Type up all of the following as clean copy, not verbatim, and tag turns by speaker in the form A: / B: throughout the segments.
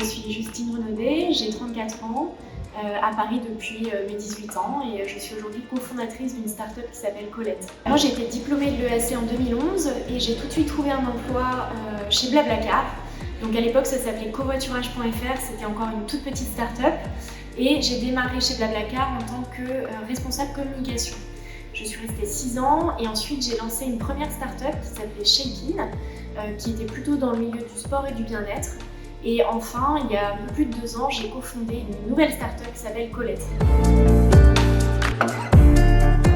A: Je suis Justine Renaudet, j'ai 34 ans, à Paris depuis mes 18 ans et je suis aujourd'hui cofondatrice d'une start-up qui s'appelle Colette. Moi j'ai été diplômée de l'ESC en 2011 et j'ai tout de suite trouvé un emploi chez Blablacar. Donc à l'époque ça s'appelait covoiturage.fr, c'était encore une toute petite start-up et j'ai démarré chez Blablacar en tant que responsable communication. Je suis restée 6 ans et ensuite j'ai lancé une première start-up qui s'appelait Shakein, qui était plutôt dans le milieu du sport et du bien-être. Et enfin, il y a un peu plus de 2 ans, j'ai cofondé une nouvelle start-up qui s'appelle Colette.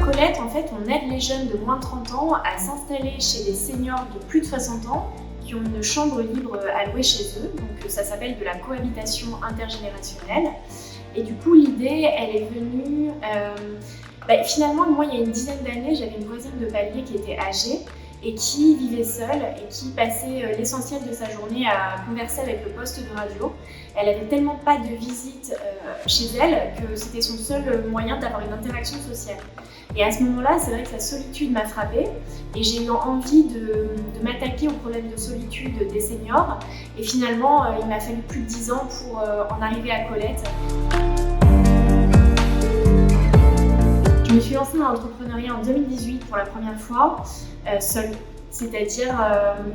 A: Colette, en fait, on aide les jeunes de moins de 30 ans à s'installer chez des seniors de plus de 60 ans qui ont une chambre libre à louer chez eux. Donc ça s'appelle de la cohabitation intergénérationnelle. Et du coup, l'idée, elle est venue... finalement, moi, il y a une dizaine d'années, j'avais une voisine de palier qui était âgée et qui vivait seule et qui passait l'essentiel de sa journée à converser avec le poste de radio. Elle avait tellement pas de visite chez elle que c'était son seul moyen d'avoir une interaction sociale. Et à ce moment-là, c'est vrai que sa solitude m'a frappée et j'ai eu envie de m'attaquer au problème de solitude des seniors. Et finalement, il m'a fallu plus de 10 ans pour en arriver à Colette. Je me suis lancée dans l'entrepreneuriat en 2018 pour la première fois, seule. C'est-à-dire,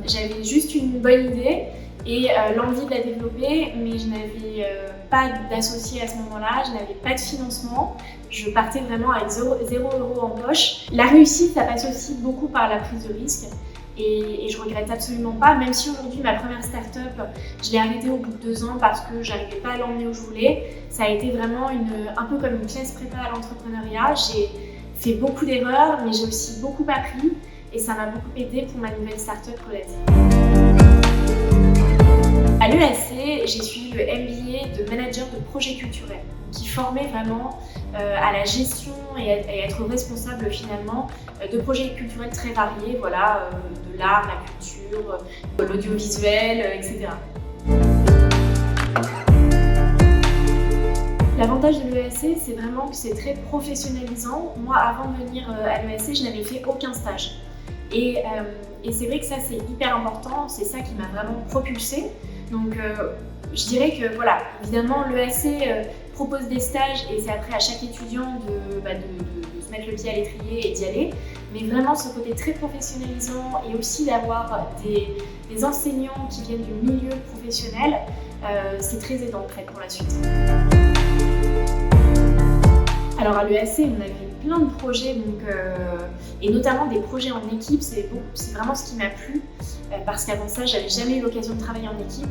A: j'avais juste une bonne idée et l'envie de la développer, mais je n'avais pas d'associé à ce moment-là, je n'avais pas de financement. Je partais vraiment avec 0 € en poche. La réussite, ça passe aussi beaucoup par la prise de risque. Et je regrette absolument pas, même si aujourd'hui ma première start-up, je l'ai arrêtée au bout de 2 ans parce que j'arrivais pas à l'emmener où je voulais. Ça a été vraiment un peu comme une classe prépa à l'entrepreneuriat. J'ai fait beaucoup d'erreurs, mais j'ai aussi beaucoup appris et ça m'a beaucoup aidé pour ma nouvelle start-up Colette. À l'ESC, j'ai suivi le MBA de manager de projet culturel, qui formait vraiment à la gestion et à être responsable finalement de projets culturels très variés, voilà, de l'art, la culture, l'audiovisuel, etc. L'avantage de l'ESC, c'est vraiment que c'est très professionnalisant. Moi, avant de venir à l'ESC, je n'avais fait aucun stage. Et c'est vrai que ça, c'est hyper important, c'est ça qui m'a vraiment propulsée. Donc, je dirais que, voilà, évidemment, l'ESC propose des stages et c'est après à chaque étudiant de se mettre le pied à l'étrier et d'y aller. Mais vraiment, ce côté très professionnalisant et aussi d'avoir des enseignants qui viennent du milieu professionnel, c'est très aidant pour la suite. Alors à l'ESC, on avait plein de projets, et notamment des projets en équipe, c'est vraiment ce qui m'a plu, parce qu'avant ça, j'avais jamais eu l'occasion de travailler en équipe.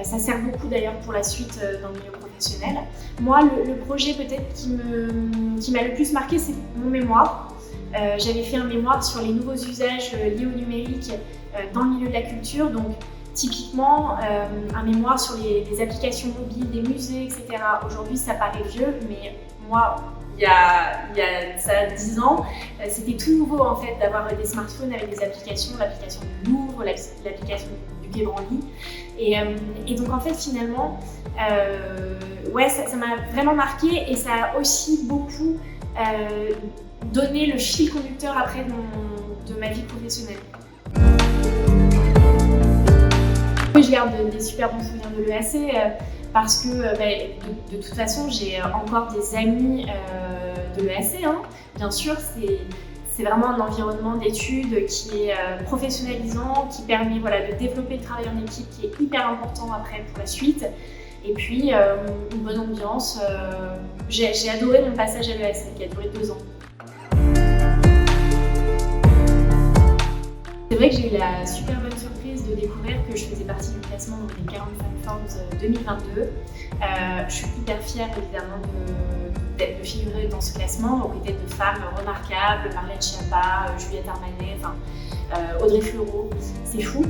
A: Ça sert beaucoup d'ailleurs pour la suite dans le milieu professionnel. Moi, le projet peut-être qui m'a le plus marqué, c'est mon mémoire. J'avais fait un mémoire sur les nouveaux usages liés au numérique dans le milieu de la culture. Donc, typiquement, un mémoire sur les applications mobiles, des musées, etc. Aujourd'hui, ça paraît vieux, mais moi, il y a ça 10 ans, c'était tout nouveau en fait d'avoir des smartphones avec des applications, l'application du Louvre, l'application du Quai Branly. Et donc en fait finalement, ça m'a vraiment marqué et ça a aussi beaucoup donné le fil conducteur après de ma vie professionnelle. Je garde des super bons souvenirs de l'ESC parce que de toute façon j'ai encore des amis de l'ESC. Bien sûr, c'est vraiment un environnement d'études qui est professionnalisant, qui permet de développer le travail en équipe qui est hyper important après pour la suite. Et puis une bonne ambiance. J'ai adoré mon passage à l'ESC qui a duré 2 ans. C'est vrai que j'ai eu la super bonne surprise de découvrir que je faisais partie du classement des 45 Forbes 2022. Je suis hyper fière évidemment de figurer dans ce classement, aux côtés de femmes remarquables, Marlène Schiappa, Juliette Armanet, Audrey Fleurot, c'est fou.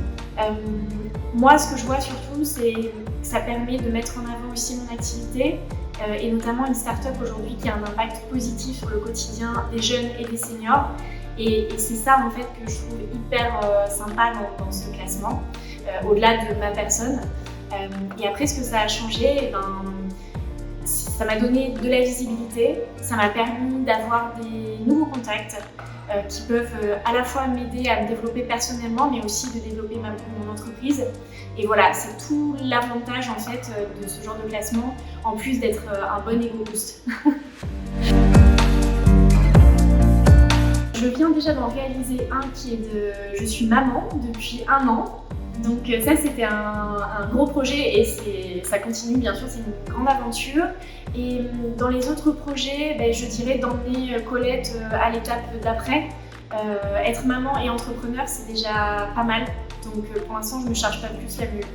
A: Moi, ce que je vois surtout, c'est que ça permet de mettre en avant aussi mon activité et notamment une start-up aujourd'hui qui a un impact positif sur le quotidien des jeunes et des seniors. Et c'est ça en fait que je trouve hyper sympa dans ce classement, au-delà de ma personne. Et après, ce que ça a changé, Ça m'a donné de la visibilité, ça m'a permis d'avoir des nouveaux contacts qui peuvent à la fois m'aider à me développer personnellement, mais aussi de développer mon entreprise. Et voilà, c'est tout l'avantage en fait de ce genre de classement, en plus d'être un bon ego boost. Je viens déjà d'en réaliser un qui est de... Je suis maman depuis 1 an. Donc ça c'était un gros projet et ça continue bien sûr, c'est une grande aventure. Et dans les autres projets, je dirais d'emmener Colette à l'étape d'après. Être maman et entrepreneur c'est déjà pas mal. Donc pour l'instant je ne me charge pas plus la mule.